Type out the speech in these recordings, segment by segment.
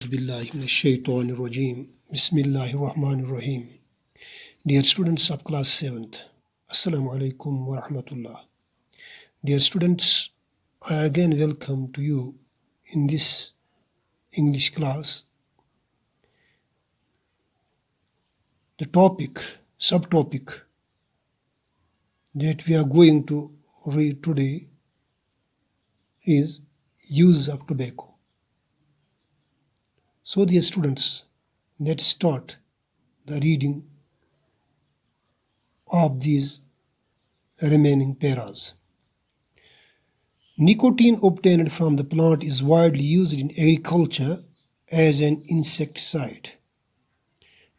Billahi minash shaitanir rajim. Bismillahir Rahmanir Rahim. Dear students of class 7th, Assalamu alaikum wa rahmatullah. Dear students, I again welcome to you in this English class. The subtopic that we are going to read today is use of tobacco. So dear students, let's start the reading of these remaining paras. Nicotine obtained from the plant is widely used in agriculture as an insecticide.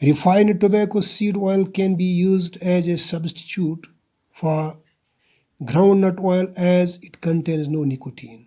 Refined tobacco seed oil can be used as a substitute for groundnut oil as it contains no nicotine.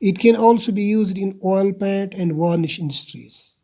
It can also be used in oil paint and varnish industries.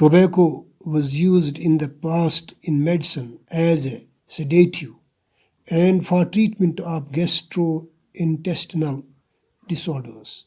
Tobacco was used in the past in medicine as a sedative and for treatment of gastrointestinal disorders.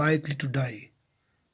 likely to die.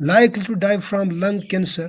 likely to die from lung cancer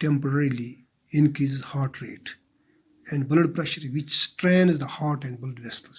temporarily increases heart rate and blood pressure which strains the heart and blood vessels.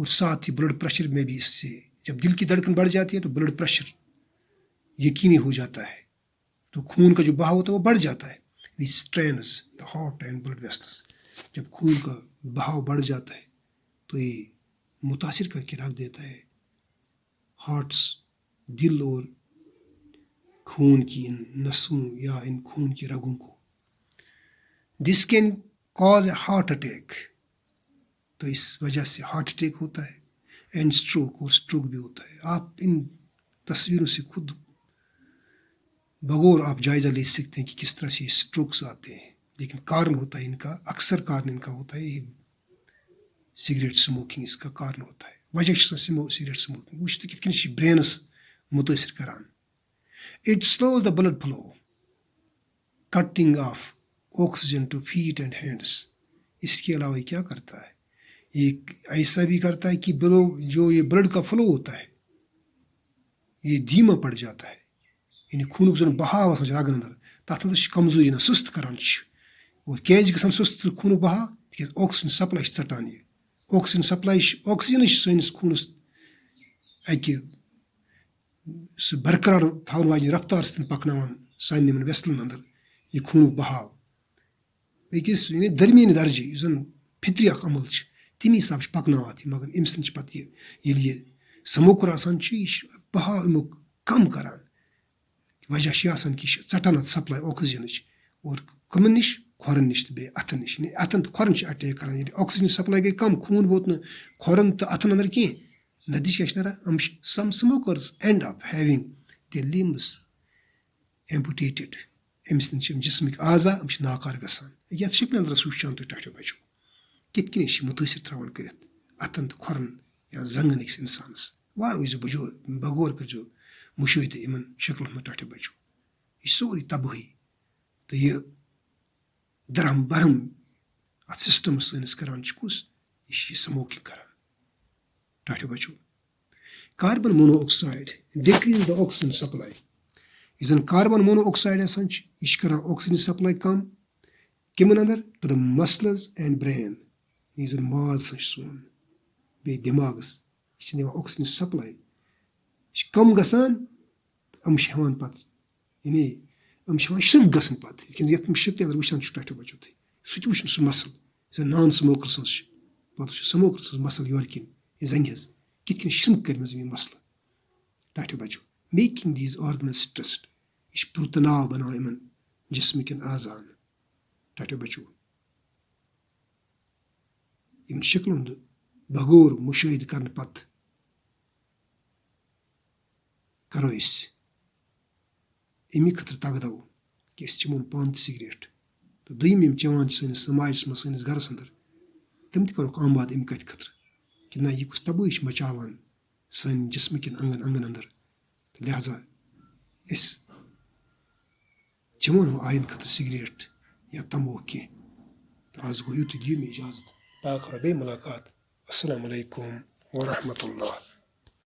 اور ساتھ ہی blood pressure میں بھی اس سے جب دل کی دھڑکن بڑھ جاتی ہے تو بلڈ پریشر یقینی ہو جاتا ہے، تو خون کا جو بہاؤ ہوتا ہے وہ بڑھ جاتا ہے. Strains the heart and blood vessels. جب خون کا بہاؤ بڑھ جاتا ہے تو یہ متاثر کر کے رکھ دیتا ہے ہارٹس، دل اور خون کی ان نسوں یا ان خون کی رگوں کو. This can cause a heart attack. تو اس وجہ سے ہارٹ اٹیک ہوتا ہے، اینڈ اسٹروک، اور اسٹروک بھی ہوتا ہے. آپ ان تصویروں سے خود بغور آپ جائزہ لے سکتے ہیں کہ کس طرح سے اسٹروکس آتے ہیں. لیکن کارن ہوتا ہے ان کا، اکثر کارن ان کا ہوتا ہے یہ سگریٹ سموکنگ، اس کا کارن ہوتا ہے. وجہ سگریٹ سموکنگ وچ کت کن برینس متاثر کران. It slows the blood flow, cutting off oxygen to feet and hands. اس کے علاوہ یہ کیا کرتا ہے، یہ ایسا بھی کرتا ہے کہ جو یہ بلڈ کا فلو ہوتا ہے یہ دھیما پڑ جاتا ہے. یعنی خونک زن بہاو آسان رگن اندر تر اندر کمزوری سست کران. اور کیازِ گژھان سست خونک بہاو، تکیاز آکسیجن سپلائی ژٹان. یہ آکسیجن سپلائی آکسیجن سٲنِس خوٗنس اکہِ سُہ برقرار تھاون واجنہِ رفتار سۭتۍ پکناوان سانٮ۪ن یِمن ویسلن اندر یہ خونک بہاو. أکِس یعنی درمیٲنی درجہِ یُس زن فطری اکھ عمل چھُ تمی حساب چھُ پکناوان یہِ. مگر أمۍ سۭتۍ چھُ پتہٕ ییٚلہِ یہِ سموکر آسان چھُ یہِ چھُ بہاو امیُک کم کران. وجہ چھُ آسان کہِ یہِ چھُ ژٹان اتھ سپلائی آکسیجنٕچ، اور کمن نِش، کھۄرن نِش تہٕ بیٚیہِ اتھن نِش. یعنی اتھن تہٕ کھۄرن چھُ اٹیک کران. ییٚلہِ آکسیجن سپلائی گٔے کم، خوٗن ووت نہٕ کھۄرن تہٕ اتھن اندر کینٛہہ، نتیجہ کیاہ چھُ نیران، some smokers end up having their limbs amputated. أمۍ سٕنٛدۍ چھِ جسمٕکۍ اعضا یِم چھِ ناکار گژھان. یتھ شکلہِ اندر وٕچھان تُہۍ ٹاٹھیو بچو کِتھ کٔنۍ چھِ مُتٲثر تراوان کٔرِتھ اتھن تہٕ کھۄرن یا زنگن أکِس انسانس. وارٕ وٕچھزیو بغور کٔرزیو مُشٲہدٕ یِمن شکلن منٛز ٹاٹھیو بچو. یہِ چھِ سورُے تبٲہی تہٕ یہِ درہم برہم اتھ سسٹمس سٲنِس کران چھُ کُس، یہِ چھِ یہِ سموکنگ کران. ٹاٹھیو بچو کاربن مونو آکسائڈ ڈِکریز دا آکسیجن سپلائی. یُس زن کاربن مونو آکسائڈ آسان چھُ یہِ چھُ کران آکسیجن سپلائی کم کمن اندر، to the muscles and brain. یُس زن ماز چھُ سون بیٚیہِ دٮ۪ماغس، یہِ چھِ دِوان آکسیجن سپلائی، یہِ چھِ کم گژھان تہٕ یِم چھِ ہٮ۪وان پتہٕ، یعنی یِم چھِ ہٮ۪وان شرٛنٛک گژھن پتہٕ. یتھ شکلہِ اندر وٕچھان چھُ ٹاٹھیو بچو تُہۍ، سُہ تہِ وٕچھُن سُہ مسل یُس زن نان سموکر سٕنٛز چھِ. پتہٕ چھُ سموکر سٕنٛز مسل یورٕ کِنۍ یہِ زنٛگہِ ہٕنٛز کِتھ کٔنۍ شرٛنٛک کٔرمٕژ یِم مسلہٕ. ٹاٹھیو بچو میکنگ دیز آرگنز سٹریسڈ. یہِ چھِ پُرتناو بناوان یِمن جسمٕکٮ۪ن اعضان. ٹاٹھیو بچو یِم شکلن ہُنٛد بغور مُشٲہدٕ کرنہٕ پتہٕ کرو أسۍ امی خٲطرٕ تگدو کہِ أسۍ چٮ۪مو نہٕ پانہٕ تہِ سگریٹ، تہٕ دوٚیِم یِم چٮ۪وان چھِ سٲنِس سماجس منٛز سٲنِس گرس اندر تِم تہِ کروکھ آماد امہِ کتھِ خٲطرٕ کہِ نہ یہِ کُس تبٲہی چھِ مچاوان سانہِ جسمٕکٮ۪ن انگن اندر. تہٕ لہذا أسۍ چٮ۪مو نہٕ آیندٕ خٲطرٕ سگریٹ یا تمبوکھ کینٛہہ. تہٕ آز گوٚو یُتُے، دِیِو مےٚ اجازت، باقٕے کرو بیٚیہِ مُلاقات. السلام علیکم ورحمۃ اللہ.